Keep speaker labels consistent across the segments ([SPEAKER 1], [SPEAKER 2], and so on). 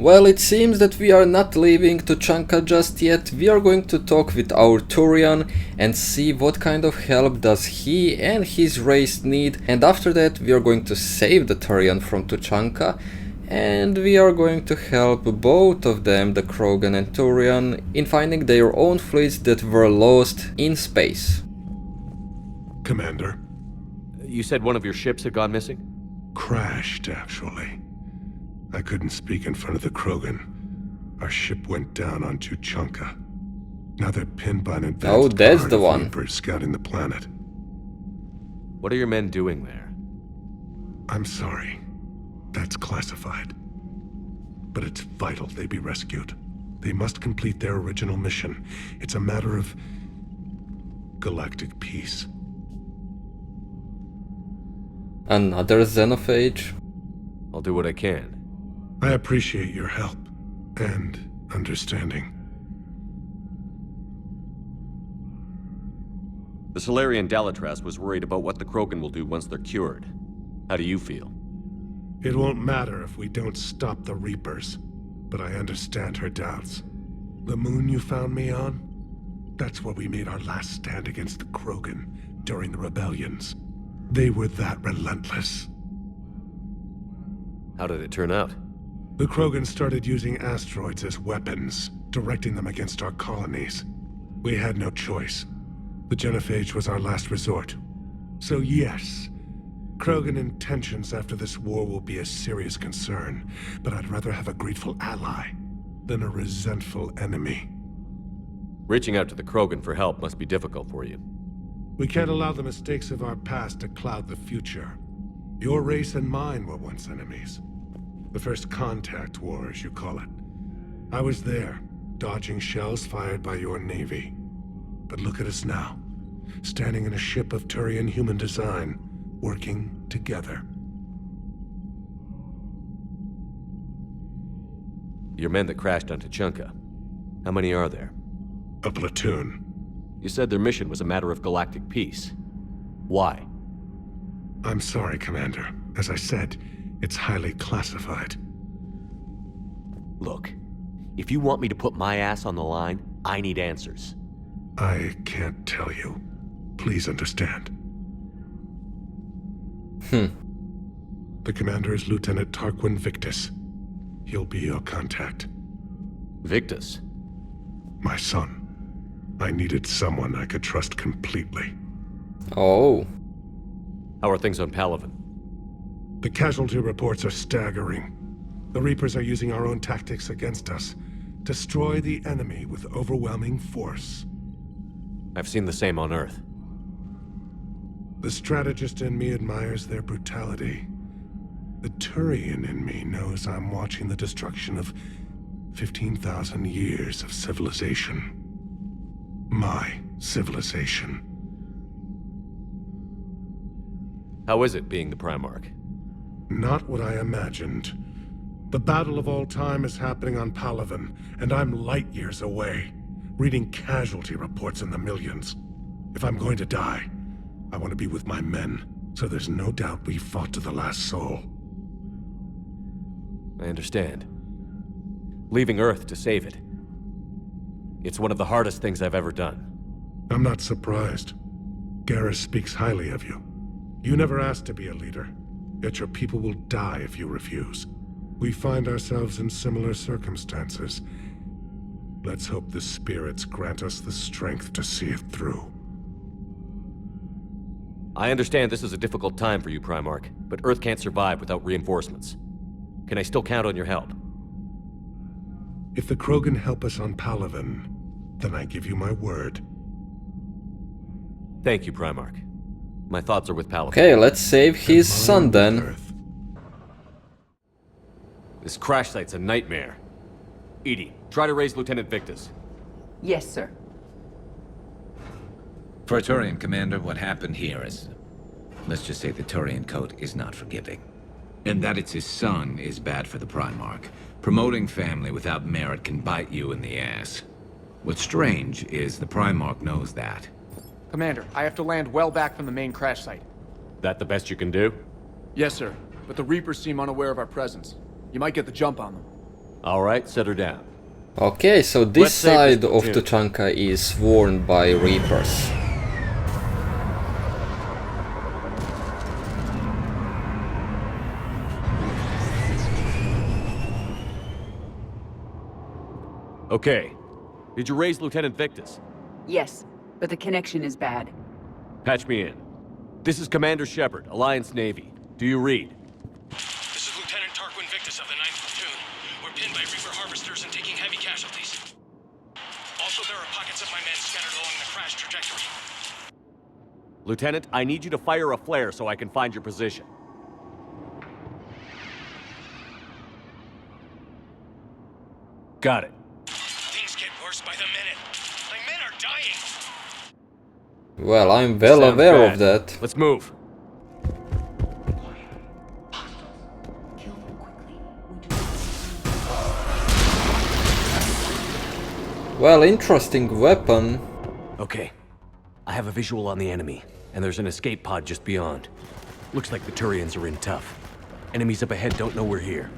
[SPEAKER 1] Well, it seems that we are not leaving Tuchanka just yet. We are going to talk with our Turian and see what kind of help does he and his race need. And after that we are going to save the Turian from Tuchanka. And we are going to help both of them, the Krogan and Turian, in finding their own fleets that were lost in space.
[SPEAKER 2] Commander.
[SPEAKER 3] You said one of your ships had gone missing?
[SPEAKER 2] Crashed, actually. I couldn't speak in front of the Krogan. Our ship went down on Tuchanka. Now they're pinned by an advanced
[SPEAKER 1] that's the one.
[SPEAKER 2] Reapers scouting the planet.
[SPEAKER 3] What are your men doing there?
[SPEAKER 2] I'm sorry. That's classified. But it's vital they be rescued. They must complete their original mission. It's a matter of galactic peace.
[SPEAKER 1] Another xenophage?
[SPEAKER 3] I'll do what I can.
[SPEAKER 2] I appreciate your help and understanding.
[SPEAKER 3] The Solarian Dalatras was worried about what the Krogan will do once they're cured. How do you feel?
[SPEAKER 2] It won't matter if we don't stop the Reapers, but I understand her doubts. The moon you found me on? That's where we made our last stand against the Krogan during the rebellions. They were that relentless.
[SPEAKER 3] How did it turn out?
[SPEAKER 2] The Krogan started using asteroids as weapons, directing them against our colonies. We had no choice. The genophage was our last resort. So yes, Krogan intentions after this war will be a serious concern, but I'd rather have a grateful ally than a resentful enemy.
[SPEAKER 3] Reaching out to the Krogan for help must be difficult for you.
[SPEAKER 2] We can't allow the mistakes of our past to cloud the future. Your race and mine were once enemies. The first contact war, as you call it. I was there, dodging shells fired by your navy. But look at us now, standing in a ship of Turian human design, working together.
[SPEAKER 3] Your men that crashed on Tuchanka, how many are there?
[SPEAKER 2] A platoon.
[SPEAKER 3] You said their mission was a matter of galactic peace. Why?
[SPEAKER 2] I'm sorry, Commander. As I said, it's highly classified.
[SPEAKER 3] Look, if you want me to put my ass on the line, I need answers.
[SPEAKER 2] I can't tell you. Please understand. The commander is Lieutenant Tarquin Victus. He'll be your contact.
[SPEAKER 3] Victus?
[SPEAKER 2] My son. I needed someone I could trust completely.
[SPEAKER 1] Oh.
[SPEAKER 3] How are things on Palaven?
[SPEAKER 2] The casualty reports are staggering. The Reapers are using our own tactics against us. Destroy the enemy with overwhelming force.
[SPEAKER 3] I've seen the same on Earth.
[SPEAKER 2] The strategist in me admires their brutality. The Turian in me knows I'm watching the destruction of 15,000 years of civilization. My civilization.
[SPEAKER 3] How is it being the Primarch?
[SPEAKER 2] Not what I imagined. The battle of all time is happening on Palaven, and I'm light years away, reading casualty reports in the millions. If I'm going to die, I want to be with my men, so there's no doubt we fought to the last soul.
[SPEAKER 3] I understand. Leaving Earth to save it. It's one of the hardest things I've ever done.
[SPEAKER 2] I'm not surprised. Garrus speaks highly of you. You never asked to be a leader, yet your people will die if you refuse. We find ourselves in similar circumstances. Let's hope the spirits grant us the strength to see it through.
[SPEAKER 3] I understand this is a difficult time for you, Primarch, but Earth can't survive without reinforcements. Can I still count on your help?
[SPEAKER 2] If the Krogan help us on Palaven, then I give you my word.
[SPEAKER 3] Thank you, Primarch. My thoughts are with Palaven.
[SPEAKER 1] Okay, let's save his son then.
[SPEAKER 2] Earth.
[SPEAKER 3] This crash site's a nightmare. Edie, try to raise Lieutenant Victus.
[SPEAKER 4] Yes, sir.
[SPEAKER 5] For a Turian commander, what happened here is... let's just say the Turian code is not forgiving. And that it's his son is bad for the Primarch. Promoting family without merit can bite you in the ass. What's strange is the Primarch knows that.
[SPEAKER 6] Commander, I have to land well back from the main crash site.
[SPEAKER 3] That the best you can do?
[SPEAKER 6] Yes, sir. But the Reapers seem unaware of our presence. You might get the jump on them.
[SPEAKER 3] Alright, set her down.
[SPEAKER 1] Okay, so this
[SPEAKER 3] Let's save
[SPEAKER 1] side
[SPEAKER 3] this
[SPEAKER 1] of
[SPEAKER 3] platoon.
[SPEAKER 1] Tuchanka is sworn by Reapers.
[SPEAKER 3] Okay. Did you raise Lieutenant Victus?
[SPEAKER 4] Yes, but the connection is bad.
[SPEAKER 3] Patch me in. This is Commander Shepard, Alliance Navy. Do you read?
[SPEAKER 7] This is Lieutenant Tarquin Victus of the 9th Platoon. We're pinned by Reaper harvesters and taking heavy casualties. Also, there are pockets of my men scattered along the crash trajectory.
[SPEAKER 3] Lieutenant, I need you to fire a flare so I can find your position. Got it.
[SPEAKER 7] Things get worse by the minute. My men are dying.
[SPEAKER 1] Well, I'm well
[SPEAKER 3] Sounds
[SPEAKER 1] aware
[SPEAKER 3] bad.
[SPEAKER 1] of that.
[SPEAKER 3] Let's move.
[SPEAKER 1] Well, interesting weapon.
[SPEAKER 3] Okay. I have a visual on the enemy, and there's an escape pod just beyond. Looks like the Turians are in tough. Enemies up ahead don't know we're here.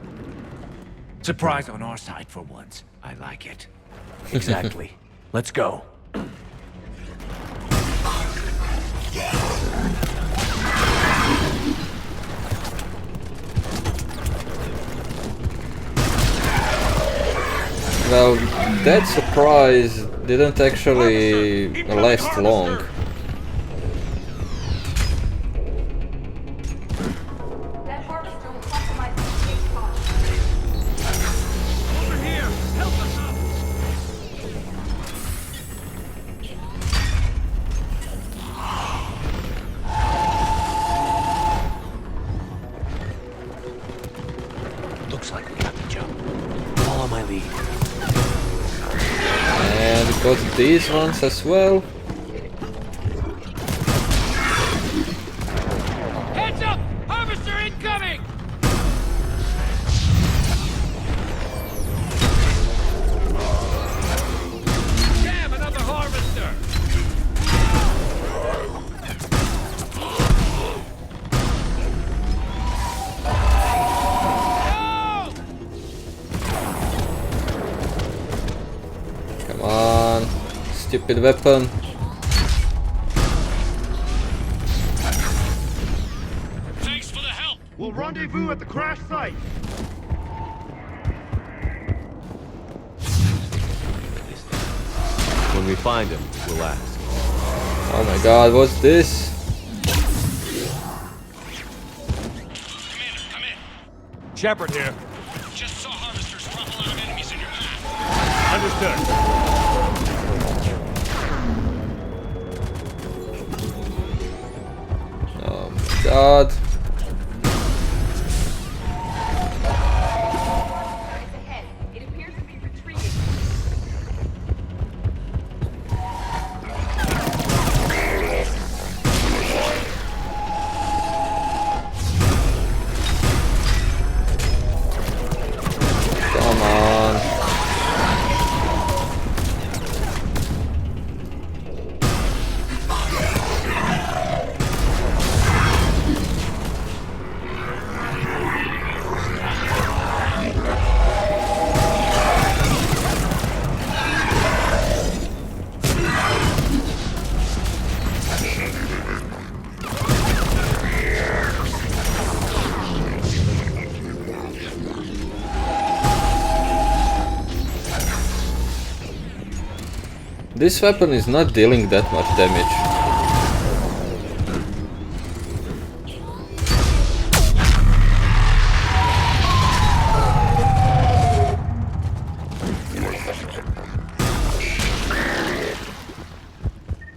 [SPEAKER 5] Surprise on our side for once. I like it.
[SPEAKER 3] Exactly. Let's go.
[SPEAKER 1] Well, that surprise didn't actually last long.
[SPEAKER 4] That harvester will compromise the escape pod.
[SPEAKER 7] Over here! Help us up!
[SPEAKER 3] Looks like we got the jump. Follow my lead.
[SPEAKER 1] And got these ones as well.
[SPEAKER 7] Heads up! Harvester incoming! Damn, another harvester! No!
[SPEAKER 1] Come on, stupid weapon.
[SPEAKER 7] Thanks for the help!
[SPEAKER 2] We'll rendezvous at the crash site.
[SPEAKER 3] When we find him, we'll ask.
[SPEAKER 1] Oh my god, what's this?
[SPEAKER 7] Commander, come in.
[SPEAKER 3] Shepard here.
[SPEAKER 7] Just saw harvesters drop a lot of enemies in your path.
[SPEAKER 3] Understood.
[SPEAKER 1] Oh my god.
[SPEAKER 4] It's ahead. It appears to be retreating.
[SPEAKER 1] Come on. This weapon is not dealing that much damage.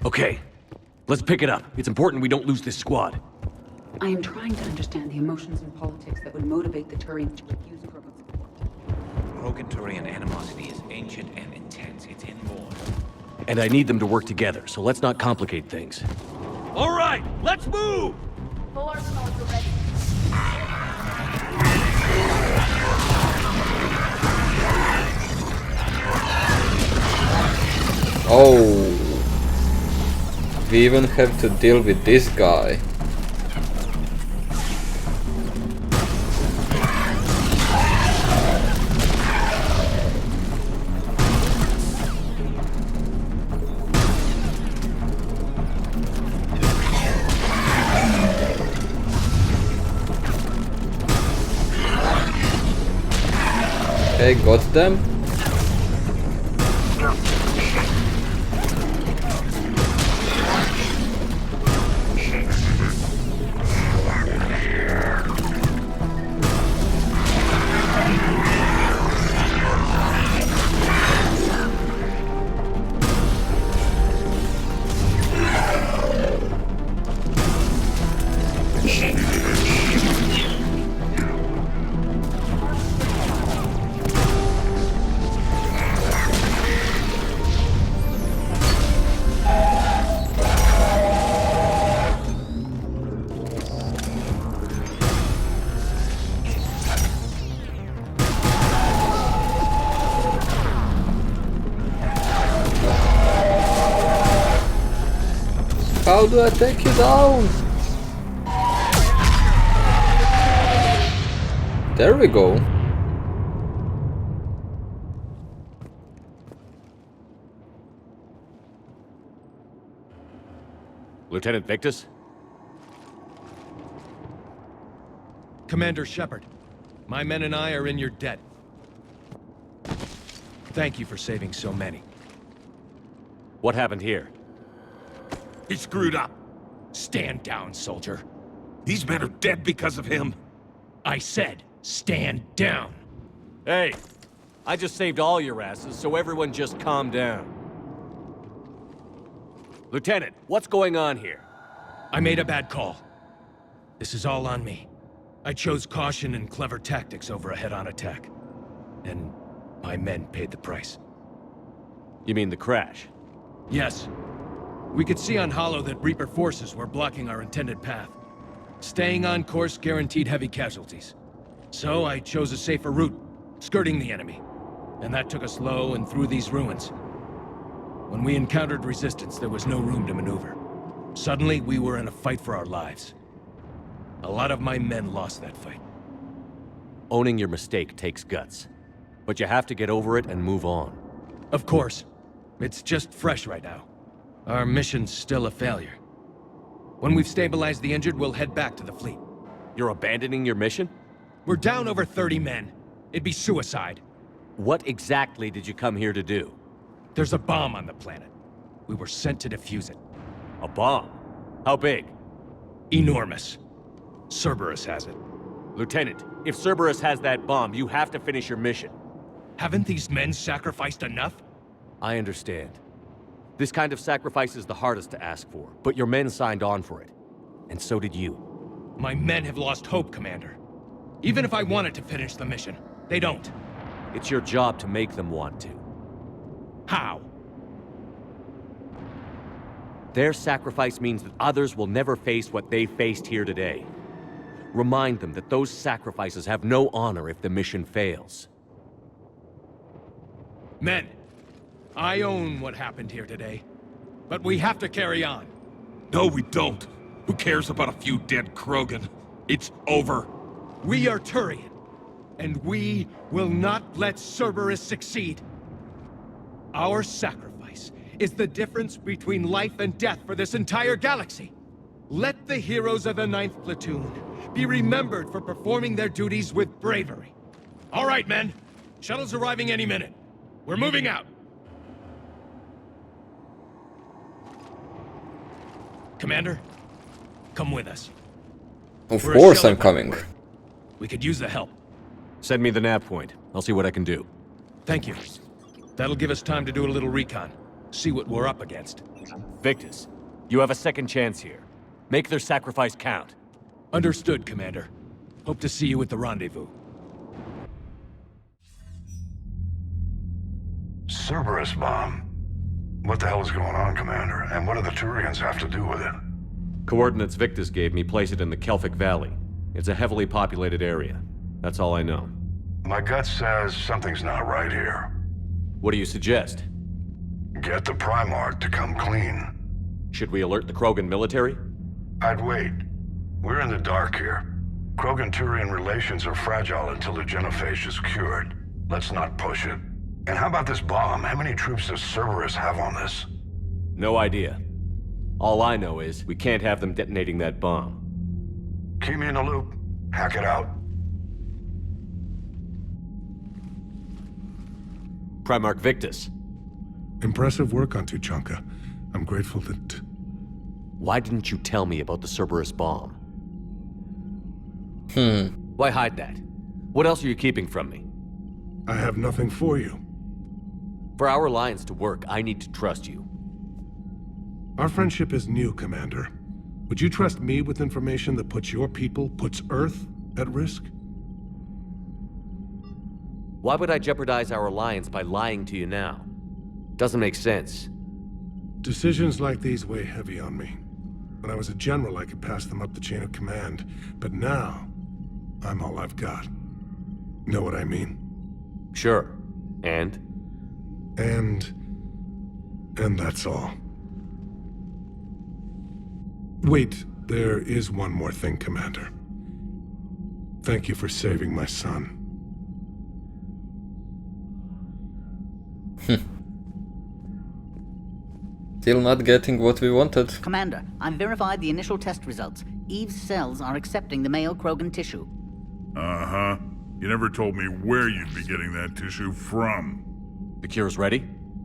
[SPEAKER 3] Okay. Let's pick it up. It's important we don't lose this squad.
[SPEAKER 4] I am trying to understand the emotions and politics that would motivate the Turians to refuse Krogan support.
[SPEAKER 5] Krogan Turian animosity is ancient and intense. It's inborn.
[SPEAKER 3] And I need them to work together, so let's not complicate things.
[SPEAKER 7] All right, let's move!
[SPEAKER 4] Full arsenal is ready.
[SPEAKER 1] Oh. We even have to deal with this guy. Okay, got them. How do I take you down? There we go.
[SPEAKER 3] Lieutenant Victus?
[SPEAKER 7] Commander Shepard, my men and I are in your debt. Thank you for saving so many.
[SPEAKER 3] What happened here?
[SPEAKER 8] He screwed up.
[SPEAKER 7] Stand down, soldier.
[SPEAKER 8] These men are dead because of him.
[SPEAKER 7] I said, stand down.
[SPEAKER 3] Hey, I just saved all your asses, so everyone just calm down. Lieutenant, what's going on here?
[SPEAKER 7] I made a bad call. This is all on me. I chose caution and clever tactics over a head-on attack. And my men paid the price.
[SPEAKER 3] You mean the crash?
[SPEAKER 7] Yes. We could see on Hollow that Reaper forces were blocking our intended path. Staying on course guaranteed heavy casualties. So I chose a safer route, skirting the enemy. And that took us low and through these ruins. When we encountered resistance, there was no room to maneuver. Suddenly, we were in a fight for our lives. A lot of my men lost that fight.
[SPEAKER 3] Owning your mistake takes guts. But you have to get over it and move on.
[SPEAKER 7] Of course. It's just fresh right now. Our mission's still a failure. When we've stabilized the injured, we'll head back to the fleet.
[SPEAKER 3] You're abandoning your mission?
[SPEAKER 7] We're down over 30 men. It'd be suicide.
[SPEAKER 3] What exactly did you come here to do?
[SPEAKER 7] There's a bomb on the planet. We were sent to defuse it.
[SPEAKER 3] A bomb? How big?
[SPEAKER 7] Enormous. Cerberus has it.
[SPEAKER 3] Lieutenant, if Cerberus has that bomb, you have to finish your mission.
[SPEAKER 7] Haven't these men sacrificed enough?
[SPEAKER 3] I understand. This kind of sacrifice is the hardest to ask for, but your men signed on for it. And so did you.
[SPEAKER 7] My men have lost hope, Commander. Even if I wanted to finish the mission, they don't.
[SPEAKER 3] It's your job to make them want to.
[SPEAKER 7] How?
[SPEAKER 3] Their sacrifice means that others will never face what they faced here today. Remind them that those sacrifices have no honor if the mission fails.
[SPEAKER 7] Men, I own what happened here today. But we have to carry on.
[SPEAKER 8] No, we don't. Who cares about a few dead krogan? It's over.
[SPEAKER 7] We are Turian, and we will not let Cerberus succeed. Our sacrifice is the difference between life and death for this entire galaxy. Let the heroes of the 9th Platoon be remembered for performing their duties with bravery. All right, men. Shuttle's arriving any minute. We're moving out. Commander, come with us.
[SPEAKER 1] Of
[SPEAKER 7] We're a
[SPEAKER 1] course
[SPEAKER 7] shell
[SPEAKER 1] I'm
[SPEAKER 7] of
[SPEAKER 1] coming.
[SPEAKER 7] work. We could use the help.
[SPEAKER 3] Send me the nav point. I'll see what I can do.
[SPEAKER 7] Thank you. That'll give us time to do a little recon. See what we're up against.
[SPEAKER 3] Victus, you have a second chance here. Make their sacrifice count.
[SPEAKER 7] Understood, Commander. Hope to see you at the rendezvous.
[SPEAKER 9] Cerberus bomb. What the hell is going on, Commander? And what do the Turians have to do with it?
[SPEAKER 3] Coordinates Victus gave me place it in the Kelphic Valley. It's a heavily populated area. That's all I know.
[SPEAKER 9] My gut says something's not right here.
[SPEAKER 3] What do you suggest?
[SPEAKER 9] Get the Primarch to come clean.
[SPEAKER 3] Should we alert the Krogan military?
[SPEAKER 9] I'd wait. We're in the dark here. Krogan-Turian relations are fragile until the genophage is cured. Let's not push it. And how about this bomb? How many troops does Cerberus have on this?
[SPEAKER 3] No idea. All I know is we can't have them detonating that bomb.
[SPEAKER 9] Keep me in the loop. Hack it out.
[SPEAKER 3] Primarch Victus.
[SPEAKER 2] Impressive work on Tuchanka. I'm grateful that...
[SPEAKER 3] Why didn't you tell me about the Cerberus bomb? Why hide that? What else are you keeping from me?
[SPEAKER 2] I have nothing for you.
[SPEAKER 3] For our alliance to work, I need to trust you.
[SPEAKER 2] Our friendship is new, Commander. Would you trust me with information that puts your people, puts Earth, at risk?
[SPEAKER 3] Why would I jeopardize our alliance by lying to you now? Doesn't make sense.
[SPEAKER 2] Decisions like these weigh heavy on me. When I was a general, I could pass them up the chain of command. But now, I'm all I've got. Know what I mean?
[SPEAKER 3] Sure. And
[SPEAKER 2] that's all. Wait, there is one more thing, Commander. Thank you for saving my son.
[SPEAKER 1] Still not getting what we wanted.
[SPEAKER 10] Commander, I've verified the initial test results. Eve's cells are accepting the male krogan tissue.
[SPEAKER 11] Uh-huh. You never told me where you'd be getting that tissue from.
[SPEAKER 3] the cure's ready?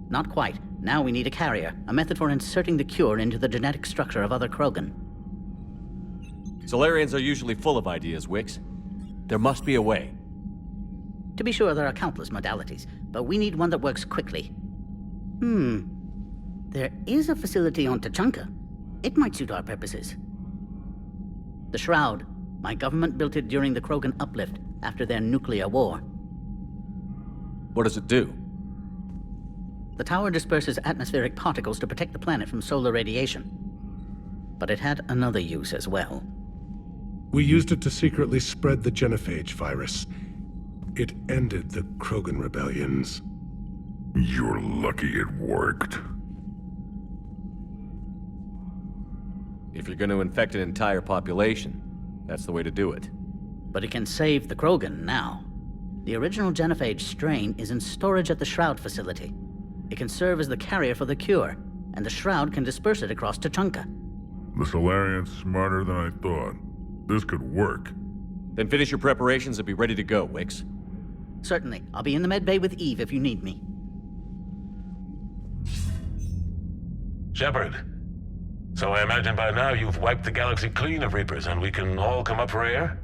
[SPEAKER 10] Not quite. Now we need a carrier, a method for inserting the cure into the genetic structure of other krogan.
[SPEAKER 3] Solarians are usually full of ideas, Wix. There must be a way.
[SPEAKER 10] To be sure, there are countless modalities, but we need one that works quickly. There is a facility on Tuchanka. It might suit our purposes. The Shroud. My government built it during the Krogan uplift, after their nuclear war.
[SPEAKER 3] What does it do?
[SPEAKER 10] The tower disperses atmospheric particles to protect the planet from solar radiation. But it had another use as well.
[SPEAKER 2] We used it to secretly spread the genophage virus. It ended the Krogan rebellions.
[SPEAKER 11] You're lucky it worked.
[SPEAKER 3] If you're going to infect an entire population, that's the way to do it.
[SPEAKER 10] But it can save the Krogan now. The original genophage strain is in storage at the Shroud facility. It can serve as the carrier for the cure, and the Shroud can disperse it across Tuchanka.
[SPEAKER 11] The Solarian's smarter than I thought. This could work.
[SPEAKER 3] Then finish your preparations and be ready to go, Wix.
[SPEAKER 10] Certainly. I'll be in the med bay with Eve if you need me.
[SPEAKER 9] Shepard. So I imagine by now you've wiped the galaxy clean of Reapers and we can all come up for air?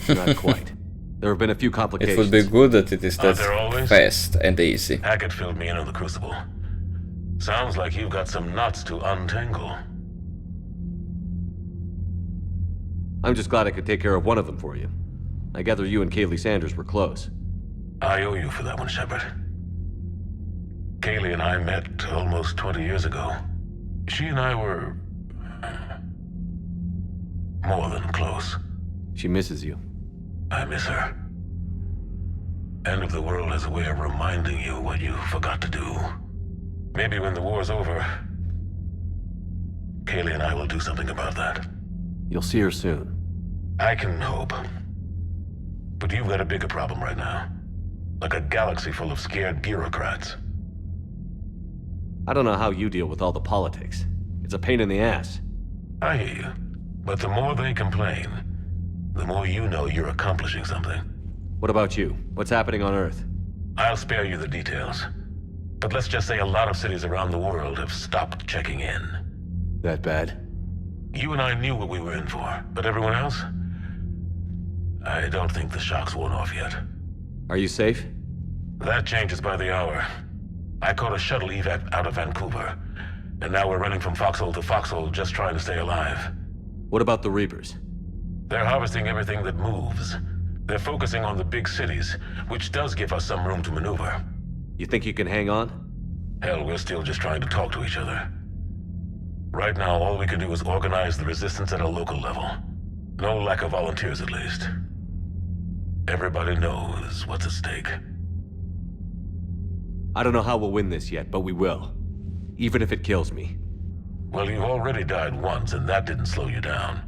[SPEAKER 3] Not quite. There have been a few complications.
[SPEAKER 1] It would be good that it is that
[SPEAKER 9] there always?
[SPEAKER 1] fast and easy.
[SPEAKER 9] Hackett filled me in on the Crucible. Sounds like you've got some knots to untangle.
[SPEAKER 3] I'm just glad I could take care of one of them for you. I gather you and Kaylee Sanders were close.
[SPEAKER 9] I owe you for that one, Shepard. Kaylee and I met almost 20 years ago. She and I were... more than close.
[SPEAKER 3] She misses you.
[SPEAKER 9] I miss her. End of the world has a way of reminding you what you forgot to do. Maybe when the war's over, Kaylee and I will do something about that.
[SPEAKER 3] You'll see her soon.
[SPEAKER 9] I can hope. But you've got a bigger problem right now. Like a galaxy full of scared bureaucrats.
[SPEAKER 3] I don't know how you deal with all the politics. It's a pain in the ass.
[SPEAKER 9] I hear you. But the more they complain, the more you know you're accomplishing something.
[SPEAKER 3] What about you? What's happening on Earth?
[SPEAKER 9] I'll spare you the details. But let's just say a lot of cities around the world have stopped checking in.
[SPEAKER 3] That bad?
[SPEAKER 9] You and I knew what we were in for, but everyone else? I don't think the shock's worn off yet.
[SPEAKER 3] Are you safe?
[SPEAKER 9] That changes by the hour. I caught a shuttle evac out of Vancouver, and now we're running from foxhole to foxhole just trying to stay alive.
[SPEAKER 3] What about the Reapers?
[SPEAKER 9] They're harvesting everything that moves. They're focusing on the big cities, which does give us some room to maneuver.
[SPEAKER 3] You think you can hang on?
[SPEAKER 9] Hell, we're still just trying to talk to each other. Right now, all we can do is organize the resistance at a local level. No lack of volunteers, at least. Everybody knows what's at stake.
[SPEAKER 3] I don't know how we'll win this yet, but we will. Even if it kills me.
[SPEAKER 9] Well, you've already died once, and that didn't slow you down.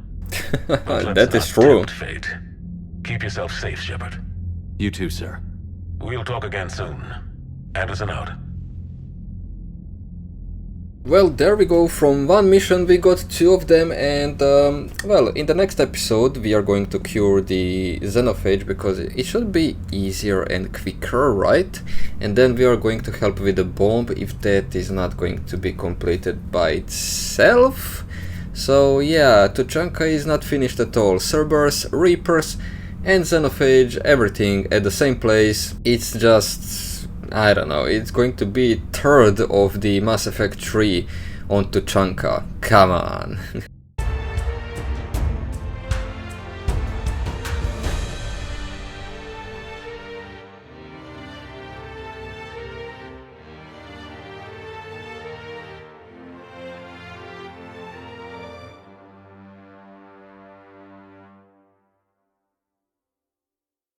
[SPEAKER 1] That is true.
[SPEAKER 9] Fate. Keep yourself safe, Shepard.
[SPEAKER 3] You too, sir.
[SPEAKER 9] We'll talk again soon. Anderson out.
[SPEAKER 1] Well, there we go, from one mission we got 2 of them, and well, in the next episode we are going to cure the xenophage because it should be easier and quicker, right? And then we are going to help with the bomb if that is not going to be completed by itself. So yeah, Tuchanka is not finished at all. Cerberus, Reapers and xenophage, everything at the same place. It's just, I don't know, it's going to be 3rd of the Mass Effect 3 on Tuchanka. Come on.